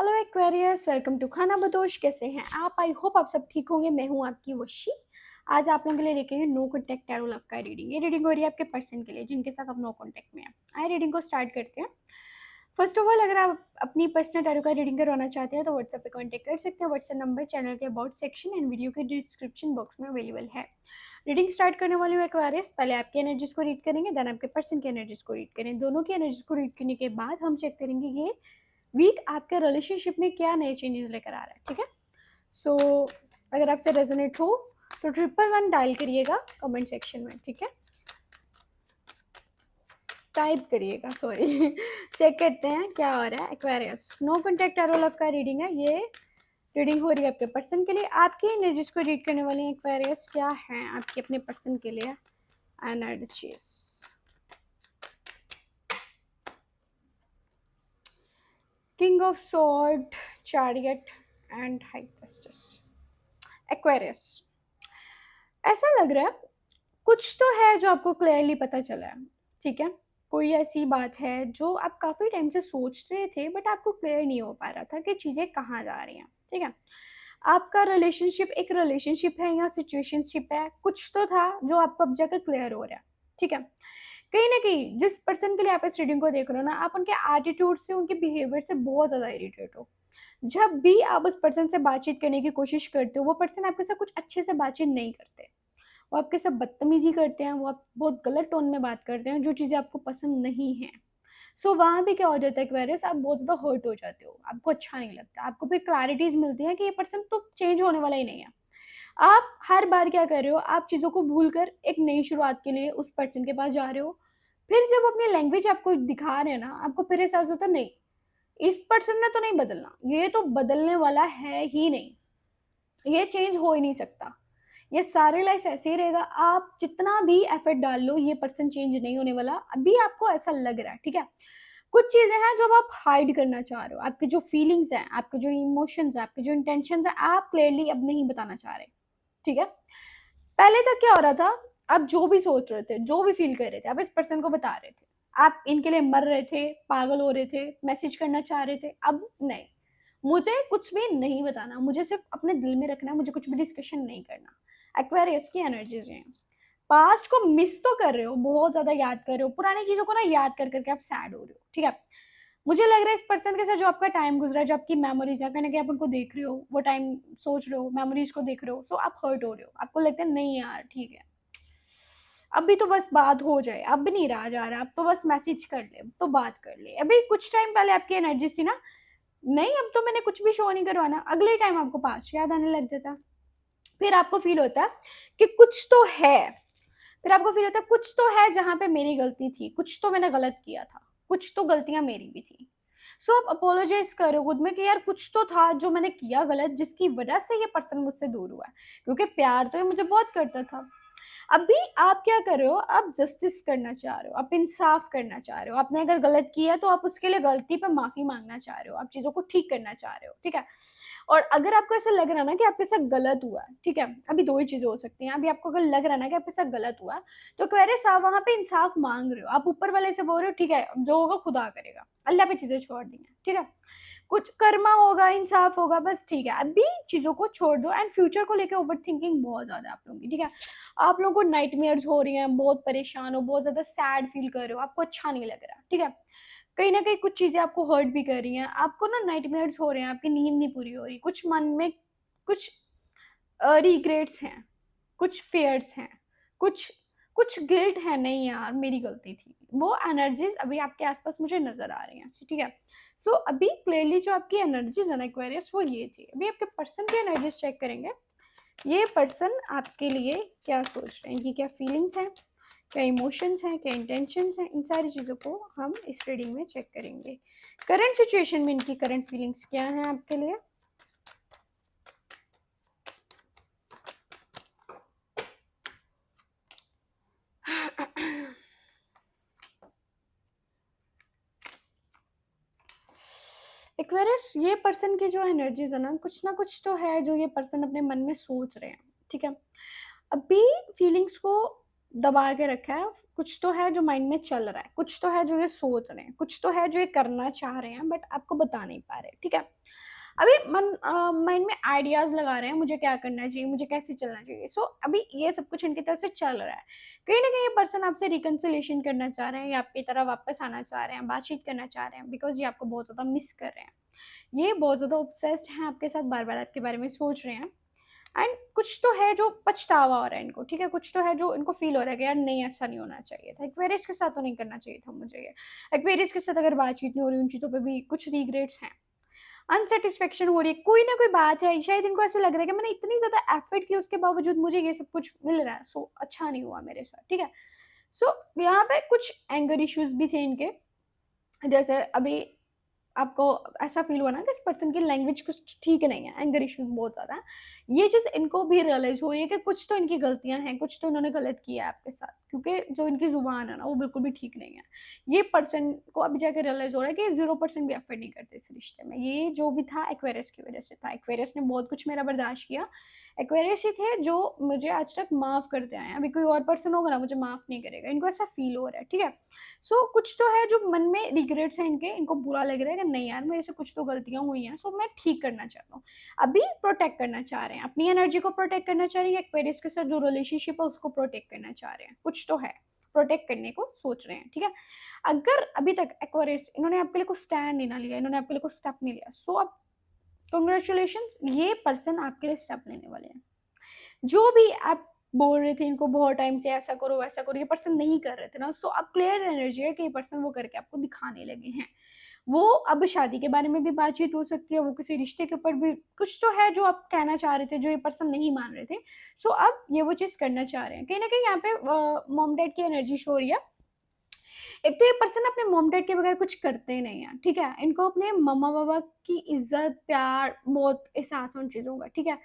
Hello Aquarius, welcome to खाना बदोश। कैसे हैं आप? आई होप आप सब ठीक होंगे। मैं हूं आपकी वशी। आज आप लोगों के लिए लेके I know contact tarot love का रीडिंग। ये रीडिंग हो रही है आपके पर्सन के लिए जिनके साथ आप नो कॉन्टैक्ट में हैं। आए रीडिंग को स्टार्ट करते हैं। फर्स्ट ऑफ ऑल, अगर आप अपनी पर्सनल टैरो का रीडिंग करवाना चाहते हैं तो व्हाट्सएप पे कॉन्टैक्ट कर सकते हैं। व्हाट्सएप नंबर चैनल के अबाउट सेक्शन एंड वीडियो के डिस्क्रिप्शन बॉक्स में अवेलेबल है। रीडिंग स्टार्ट करने वाली हूँ एक्वेरियस। पहले आपकी एनर्जीज को रीड करेंगे, देन आपके पर्सन की एनर्जीज को रीड करें। दोनों की एनर्जीज को रीड करने के बाद हम चेक करेंगे ये वीक आपके रिलेशनशिप में क्या नए चेंजेस लेकर आ रहा है। ठीक है, सो अगर आपसे रेजोनेट हो तो 111 डायल करिएगा कमेंट सेक्शन में। ठीक है, टाइप करिएगा, सॉरी। चेक करते हैं क्या हो रहा है Aquarius. No contact tarot love का रीडिंग है। ये रीडिंग हो रही है आपके पर्सन के लिए। आपकी एनर्जीज को रीड करने वाली एक्वेरियस क्या है आपके अपने पर्सन के लिए energies. King of sword, chariot and high priestess. Aquarius, ऐसा लग रहा है कुछ तो है जो आपको क्लियरली पता चला है। ठीक है, कोई ऐसी बात है जो आप काफ़ी टाइम से सोच रहे थे बट आपको क्लियर नहीं हो पा रहा था कि चीज़ें कहाँ जा रही हैं। ठीक है, आपका रिलेशनशिप एक रिलेशनशिप है या सिचुएशनशिप है, कुछ तो था जो आपको अब जाकर क्लियर हो रहा है। ठीक है, कहीं ना कहीं जिस पर्सन के लिए आप इस रीडिंग को देख रहे हो ना, आप उनके एटीट्यूड से, उनके बिहेवियर से बहुत ज़्यादा इरिटेट हो। जब भी आप उस पर्सन से बातचीत करने की कोशिश करते हो, वो पर्सन आपके साथ कुछ अच्छे से बातचीत नहीं करते। वो आपके साथ बदतमीजी करते हैं, वो आप बहुत गलत टोन में बात करते हैं, जो चीज़ें आपको पसंद नहीं है। सो वहाँ भी क्या हो जाता है एक्वेरियस, आप बहुत ज़्यादा हर्ट हो जाते हो, आपको अच्छा नहीं लगता। आपको फिर क्लैरिटीज मिलती है कि ये पर्सन तो चेंज होने वाला ही नहीं है। आप हर बार क्या कर रहे हो, आप चीज़ों को भूल कर एक नई शुरुआत के लिए उस पर्सन के पास जा रहे हो। फिर जब अपनी लैंग्वेज आपको दिखा रहे हैं ना, आपको फिर एहसास होता है नहीं, इस पर्सन ने तो नहीं बदलना, ये तो बदलने वाला है ही नहीं, ये चेंज हो ही नहीं सकता, ये सारी लाइफ ऐसे ही रहेगा। आप जितना भी एफर्ट डाल लो, ये पर्सन चेंज नहीं होने वाला। अभी आपको ऐसा लग रहा है। ठीक है, कुछ चीजें हैं जो आप हाइड करना चाह रहे हो। आपके जो फीलिंग्स हैं, आपके जो इमोशंस हैं, आपके जो इंटेंशंस हैं, आप क्लियरली अब नहीं बताना चाह रहे। ठीक है, पहले तक क्या हो रहा था, आप जो भी सोच रहे थे, जो भी फील कर रहे थे, आप इस पर्सन को बता रहे थे। आप इनके लिए मर रहे थे, पागल हो रहे थे, मैसेज करना चाह रहे थे। अब नहीं, मुझे कुछ भी नहीं बताना, मुझे सिर्फ अपने दिल में रखना, मुझे कुछ भी डिस्कशन नहीं करना। एक्वेरियस की एनर्जीज हैं। पास्ट को मिस तो कर रहे हो, बहुत ज्यादा याद कर रहे हो, पुरानी चीजों को ना याद कर करके आप सैड हो रहे हो। ठीक है, मुझे लग रहा है इस पर्सन के साथ जो आपका टाइम गुजरा है, जो आपकी मेमोरीज है, कहीं ना कहीं आप उनको देख रहे हो, वो टाइम सोच रहे हो, मेमोरीज को देख रहे हो, सो आप हर्ट हो रहे हो। आपको लगता है नहीं यार ठीक है, अभी तो बस बात हो जाए, अब नहीं रहा जा रहा, अब तो बस मैसेज कर ले, अब तो बात कर ले। अभी कुछ टाइम पहले आपकी एनर्जी थी ना, नहीं अब तो मैंने कुछ भी शो नहीं करवाना, अगले टाइम आपको पास्ट याद आने लग जाता। फिर आपको फील होता है कि कुछ तो है, फिर आपको फील होता है कुछ तो है जहां पे मेरी गलती थी, कुछ तो मैंने गलत किया था, कुछ तो गलतियां मेरी भी थी। सो आप अपोलोजाइज करो खुद में कि यार कुछ तो था जो मैंने किया गलत, जिसकी वजह से ये पर्सन मुझसे दूर हुआ है। क्योंकि प्यार तो ये मुझे बहुत करता था। अभी आप क्या कर रहे हो, आप जस्टिस करना चाह रहे हो, आप इंसाफ करना चाह रहे हो। आपने अगर गलत किया तो आप उसके लिए गलती पर माफी मांगना चाह रहे हो, आप चीजों को ठीक करना चाह रहे हो। ठीक है, और अगर आपको ऐसा लग रहा है ना कि आपके साथ गलत हुआ है, ठीक है, अभी दो ही चीजें हो सकती हैं। अभी आपको अगर लग रहा है ना कि आपके साथ गलत हुआ है, तो क्वेरियस आप वहां पे इंसाफ मांग रहे हो, आप ऊपर वाले से बोल रहे हो ठीक है जो होगा खुदा करेगा, अल्लाह पे चीजें छोड़ दी हैं। ठीक है, कुछ कर्मा होगा, इंसाफ होगा, बस ठीक है। अभी चीजों को छोड़ दो एंड फ्यूचर को लेकर ओवर थिंकिंग बहुत ज्यादा है आप लोगों की। ठीक है, आप लोगों को नाइटमेयर्स हो रही हैं, बहुत परेशान हो, बहुत ज्यादा सैड फील कर रहे हो, आपको अच्छा नहीं लग रहा। ठीक है, कहीं ना कहीं कुछ चीजें आपको हर्ट भी कर रही हैं, आपको ना नाइटमेयर्स हो रहे हैं, आपकी नींद नहीं पूरी हो रही, कुछ मन में कुछ रिग्रेट्स हैं, कुछ फेयर्स हैं, कुछ कुछ गिल्ट है, नहीं यार मेरी गलती थी। वो एनर्जीज अभी आपके आसपास मुझे नजर आ रही हैं। ठीक है, सो अभी क्लियरली जो आपकी एनर्जीज है ना एक्वेरियस, वो ये थी। अभी आपके पर्सन की एनर्जीज चेक करेंगे। ये पर्सन आपके लिए क्या सोच रहे हैं, इनकी क्या फीलिंग्स हैं, क्या इमोशंस हैं, क्या इंटेंशंस हैं, इन सारी चीज़ों को हम इस रीडिंग में चेक करेंगे। करंट सिचुएशन में इनकी करंट फीलिंग्स क्या हैं आपके लिए। एक्वेरियस, ये पर्सन की जो एनर्जीज है ना कुछ तो है जो ये पर्सन अपने मन में सोच रहे हैं। ठीक है, अभी फीलिंग्स को दबा के रखा है, कुछ तो है जो माइंड में चल रहा है, कुछ तो है जो ये सोच रहे हैं, कुछ तो है जो ये करना चाह रहे हैं बट आपको बता नहीं पा रहे। ठीक है, अभी मन माइंड में आइडियाज लगा रहे हैं मुझे क्या करना चाहिए, मुझे कैसे चलना चाहिए। सो अभी ये सब कुछ इनकी तरफ से चल रहा है। कहीं ना कहीं ये पर्सन आपसे रिकन्सिलेशन करना चाह रहे हैं या आपकी तरह वापस आना चाह रहे हैं, बातचीत करना चाह रहे हैं, बिकॉज ये आपको बहुत ज़्यादा मिस कर रहे हैं। ये बहुत ज़्यादा ऑब्सेस्ड हैं आपके साथ, बार बार आपके बारे में सोच रहे हैं। एंड कुछ तो है जो पछतावा हो रहा है इनको, ठीक है, कुछ तो है जो इनको फील हो रहा है कि यार नहीं ऐसा नहीं होना चाहिए था, एक्वेरियस के साथ तो नहीं करना चाहिए था मुझे ये। एक्वेरियस के साथ अगर बातचीत नहीं हो रही, उन चीज़ों पे भी कुछ रिग्रेट्स हैं, अनसेटिस्फेक्शन हो रही है, कोई ना कोई बात है, शायद इनको ऐसा लग रहा है कि मैंने इतनी ज़्यादा एफर्ट की उसके बावजूद मुझे ये सब कुछ मिल रहा है, सो अच्छा नहीं हुआ मेरे साथ, ठीक है। सो यहाँ पे कुछ एंगर इश्यूज भी थे इनके। जैसे अभी आपको ऐसा फील हुआ ना कि इस पर्सन की लैंग्वेज कुछ ठीक नहीं है, एंगर इश्यूज बहुत ज़्यादा है। ये चीज़ इनको भी रियलाइज हो रही है कि कुछ तो इनकी गलतियां हैं, कुछ तो इन्होंने गलत किया है आपके साथ, क्योंकि जो इनकी जुबान है ना वो बिल्कुल भी ठीक नहीं है। ये पर्सन को अभी जाकर रियलाइज हो रहा है कि 0% भी एफर्ट नहीं करते इस रिश्ते में। ये जो भी था एक्वेरियस की वजह से था, एक्वेरियस ने बहुत कुछ मेरा बर्दाश्त किया। एक्वेरियस ही थे जो मुझे आज तक माफ़ करते आए हैं, अभी कोई और पर्सन होगा ना मुझे माफ़ नहीं करेगा, इनको ऐसा फील हो रहा है, ठीक है। सो कुछ तो है जो मन में रिग्रेट्स हैं इनके, इनको बुरा लग रहा है कि नहीं यार मेरे से कुछ तो गलतियां हुई हैं, सो मैं ठीक करना चाहता हूँ। अभी प्रोटेक्ट करना चाह रहे हैं, अपनी एनर्जी को प्रोटेक्ट करना चाह रहे हैं, एक्वेरियस के साथ जो रिलेशनशिप है उसको प्रोटेक्ट करना चाह रहे हैं, कुछ तो है, प्रोटेक्ट करने को सोच रहे हैं, ठीक है। अगर अभी तक एक्वेरियस इन्होंने आपके लिए कुछ स्टैंड नहीं ना लिया, इन्होंने आपके लिए कुछ स्टेप नहीं लिया, सो अब कंग्रेचुलेशन, ये पर्सन आपके लिए स्टेप लेने वाले हैं। जो भी आप बोल रहे थे इनको बहुत टाइम से ऐसा करो वैसा करो, ये पर्सन नहीं कर रहे थे ना, तो अब क्लियर एनर्जी है कि ये पर्सन वो करके आपको दिखाने लगे हैं। वो अब शादी के बारे में भी बातचीत हो सकती है, वो किसी रिश्ते के ऊपर भी कुछ तो है जो आप कहना चाह रहे थे, जो ये पर्सन नहीं मान रहे थे। सो अब ये वो चीज़ करना चाह रहे हैं। कहीं ना कहीं यहाँ पे मॉम डैड की एनर्जी शो हो रही है। एक तो ये पर्सन अपने मॉम डैड के बगैर कुछ करते ही नहीं है, ठीक है। इनको अपने मम्मा पापा की इज्जत प्यार बहुत एहसास है उन चीज़ों का, ठीक है।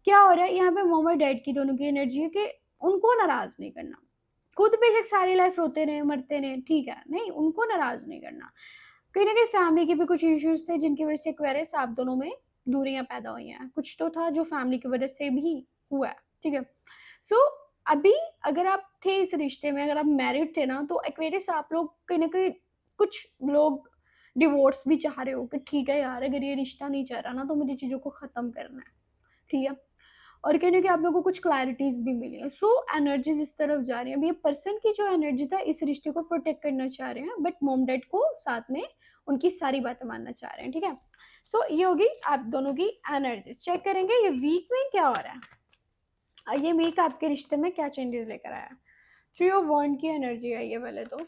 क्या हो रहा है यहाँ पे, मॉम और डैड की दोनों की एनर्जी है कि उनको नाराज नहीं करना। खुद बेशक सारी लाइफ रोते रहे मरते रहे, ठीक है, नहीं उनको नाराज नहीं करना। कहीं ना कहीं फैमिली के भी कुछ इश्यूज थे जिनकी वजह से एक्वेरियस आप दोनों में दूरियां पैदा हुई हैं, कुछ तो था जो फैमिली की वजह से भी हुआ है, ठीक है। सो अभी अगर आप थे इस रिश्ते में, अगर आप मैरिड थे ना, तो एक्वेरियस आप लोग कहीं ना कहीं कुछ लोग डिवोर्स भी चाह रहे हो कि ठीक है यार अगर ये रिश्ता नहीं चल रहा ना तो मुझे चीज़ों को ख़त्म करना है, ठीक है। और कहीं ना कहीं आप लोगों को कुछ क्लैरिटीज भी मिली है। सो एनर्जीज इस तरफ जा रही है। अभी ये पर्सन की जो एनर्जी था इस रिश्ते को प्रोटेक्ट करना चाह रहे हैं, बट मॉम डैड को साथ में उनकी सारी बातें मानना चाह रहे हैं, ठीक है। सो ये होगी आप दोनों की एनर्जीज। चेक करेंगे ये वीक में क्या हो रहा है, ये वीक आपके रिश्ते में क्या चेंजेस लेकर आया। 3 ऑफ वॉन्ड की एनर्जी है ये पहले तो।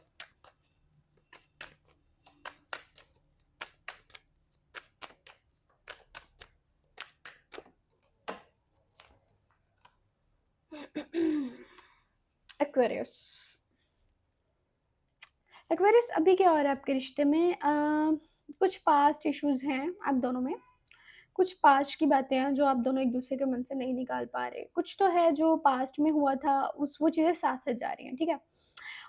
एक्वेरियस, एक्वेरियस अभी क्या हो रहा है आपके रिश्ते में, कुछ पास्ट इश्यूज हैं आप दोनों में, कुछ पास्ट की बातें हैं जो आप दोनों एक दूसरे के मन से नहीं निकाल पा रहे, कुछ तो है जो पास्ट में हुआ था उस वो चीज़ें साथ साथ जा रही हैं, ठीक है।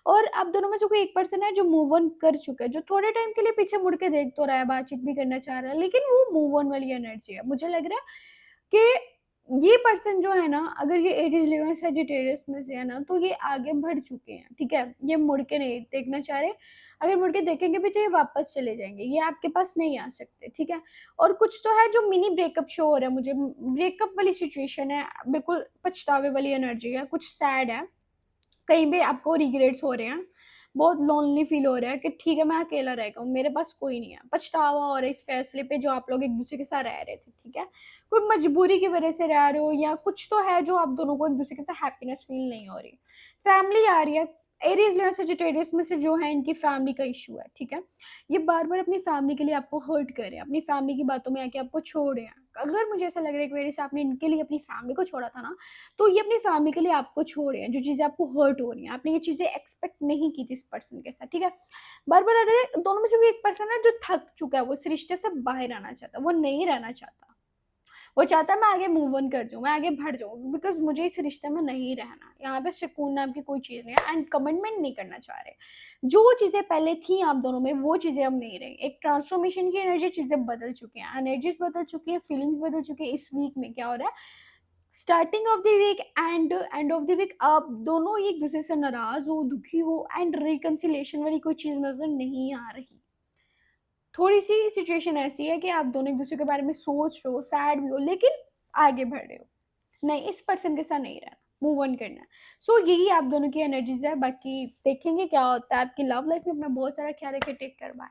और आप दोनों में से कोई एक पर्सन है जो मूव ऑन कर चुका है, जो थोड़े टाइम के लिए पीछे मुड़ के देख तो रहा है, बातचीत भी करना चाह रहा है, लेकिन वो मूव ऑन वाली एनर्जी है। मुझे लग रहा है कि ये पर्सन जो है ना, अगर ये एरीज लियो सजिटेरियस में से है ना, तो ये आगे बढ़ चुके हैं, ठीक है। ये मुड़ के नहीं देखना चाह रहे, अगर मुड़ के देखेंगे भी तो ये वापस चले जाएंगे, ये आपके पास नहीं आ सकते, ठीक है। और कुछ तो है जो मिनी ब्रेकअप शो हो रहा है मुझे, ब्रेकअप वाली सिचुएशन है, बिल्कुल पछतावे वाली एनर्जी है, कुछ सैड है, कहीं पे आपको रिग्रेट्स हो रहे हैं, बहुत लोनली फील हो रहा है कि ठीक है मैं अकेला रह गया हूँ, मेरे पास कोई नहीं है, पछतावा हो रहा है इस फैसले पे जो आप लोग एक दूसरे के साथ रह रहे थे, ठीक है। कोई मजबूरी की वजह से रह रहे हो या कुछ तो है जो आप दोनों को एक दूसरे के साथ हैप्पीनेस फील नहीं हो रही। फैमिली आ रही है, एरीज लियो सजिटेरियस में से जो है इनकी फैमिली का इशू है, ठीक है। ये बार बार अपनी फैमिली के लिए आपको हर्ट कर रहे हैं, अपनी फैमिली की बातों में आके आपको छोड़ रहे हैं। अगर मुझे ऐसा लग रहा है कि मेरे से आपने इनके लिए अपनी फैमिली को छोड़ा था ना, तो ये अपनी फैमिली के लिए आपको छोड़ रहे हैं, जो चीज़ें आपको हर्ट हो रही हैं, आपने ये चीज़ें एक्सपेक्ट नहीं की थी इस पर्सन के साथ, ठीक है। बार बार आ रहे हैं, दोनों में से भी एक पर्सन है जो थक चुका है, वो इस रिश्ते से बाहर आना चाहता है, वो नहीं रहना चाहता, वो चाहता है मैं आगे मूव ऑन कर जाऊँ, मैं आगे बढ़ जाऊँ, बिकॉज मुझे इस रिश्ते में नहीं रहना, यहाँ पे सुकून नाम की कोई चीज़ नहीं है, एंड कमिटमेंट नहीं करना चाह रहे। जो चीज़ें पहले थी आप दोनों में वो चीज़ें अब नहीं रही, एक ट्रांसफॉर्मेशन की एनर्जी, चीज़ें बदल चुकी हैं, एनर्जीज बदल चुकी है, फीलिंग्स बदल चुकी है। इस वीक में क्या हो रहा है, starting of the week and end of the week आप दोनों ही एक दूसरे से नाराज हो, दुखी हो, एंड रिकंसिलेशन वाली कोई चीज़ नज़र नहीं आ रही। थोड़ी सी सिचुएशन ऐसी है कि आप दोनों एक दूसरे के बारे में सोच रहे हो, सैड भी हो, लेकिन आगे बढ़ रहे हो, नहीं इस पर्सन के साथ नहीं रहना, मूव ऑन करना है। सो यही आप दोनों की एनर्जीज है। बाकी देखेंगे क्या होता है आपकी लव लाइफ में। अपना बहुत सारा ख्याल रखें, टेक केयर, बाय।